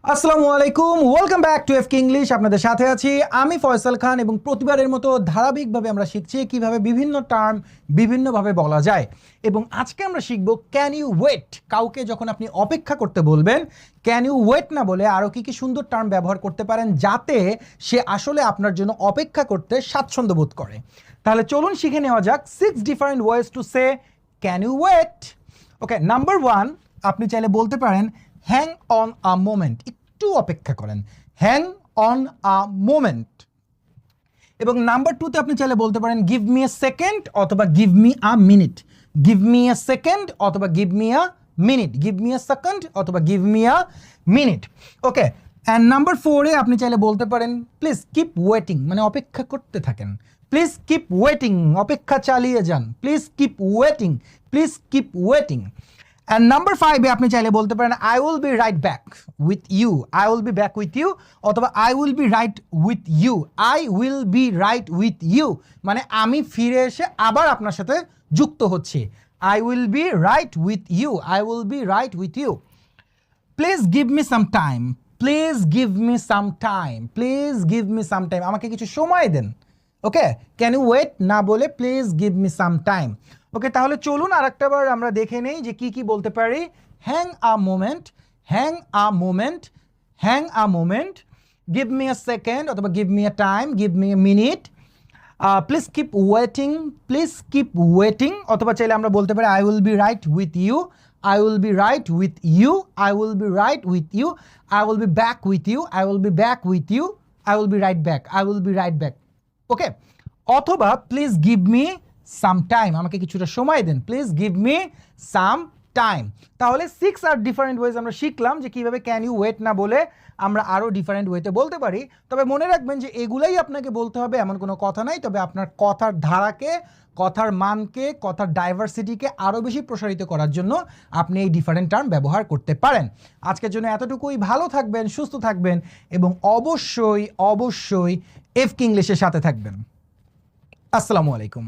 আসসালামু আলাইকুম, welcome back to এফকে English. আপনাদের সাথে আছি আমি ফয়সাল খান এবং প্রতিবারের মতো ধারাবাহিকভাবে আমরা শিখছি কিভাবে বিভিন্ন টার্ম বিভিন্নভাবে বলা যায়। এবং আজকে আমরা শিখব ক্যান ইউ ওয়েট। কাউকে যখন আপনি অপেক্ষা করতে বলবেন, ক্যান ইউ ওয়েট না বলে আরও কী কী সুন্দর টার্ম ব্যবহার করতে পারেন যাতে সে আসলে আপনার জন্য অপেক্ষা করতে স্বাচ্ছন্দ্য বোধ করে। তাহলে চলুন শিখে নেওয়া যাক 6 different ways to say can you wait. Okay, number 1, আপনি চাইলে বলতে পারেন হ্যাং অন আ মোমেন্ট, একটু অপেক্ষা করেন, হ্যাং অন আ মোমেন্ট। এবং নাম্বার 2তে আপনি চাইলে বলতে পারেন গিভ মি এ সেকেন্ড অথবা give me a minute, give me a second অথবা give me a minute, give me a second অথবা give me a minute. Okay, and number 4-এ আপনি চাইলে বলতে পারেন প্লিজ কিপ ওয়েটিং, মানে অপেক্ষা করতে থাকেন, প্লিজ কিপ ওয়েটিং, অপেক্ষা চালিয়ে যান, please keep waiting, please keep waiting. And number 5-এ আপনি চাইলে বলতে পারেন I will be right back with you, I will be back with you অথবা I will be right with you, I will be right with you, মানে আমি ফিরে এসে আবার আপনার সাথে যুক্ত হচ্ছি। I will be right with you, I will be right with you. Please give me some time, please give me some time, please give me some time, আমাকে কিছু সময় দেন। ওকে, ক্যান ইউ ওয়েট না বলে please give me some time. Okay, তাহলে চলুন আরেকটাবার আমরা দেখে নেই যে কি কি বলতে পারি। Hang a moment, hang a moment, hang a moment, give me a second অথবা give me a time, give me a minute, please keep waiting, please keep waiting, অথবা চাইলে আমরা বলতে পারি I will be right with you, I will be right with you, I will be right with you, I will be back with you, I will be back with you, I will be right back, I will be right back. Okay, অথবা please give me some time, আমাকে কিছুটা সময় দেন, please give me some time. তাহলে 6 আর different ways আমরা শিখলাম যে কীভাবে ক্যান ইউ ওয়েট না বলে আমরা আরও ডিফারেন্ট ওয়েতে বলতে পারি। তবে মনে রাখবেন যে এগুলাই আপনাকে বলতে হবে এমন কোনো কথা নাই, তবে আপনার কথার ধারাকে, কথার মানকে, কথার ডাইভার্সিটিকে আরও বেশি প্রসারিত করার জন্য আপনি এই ডিফারেন্ট টার্ম ব্যবহার করতে পারেন। আজকের জন্য এতটুকুই, ভালো থাকবেন, সুস্থ থাকবেন এবং অবশ্যই অবশ্যই এফকে ইংলিশের সাথে থাকবেন। আসসালামু আলাইকুম।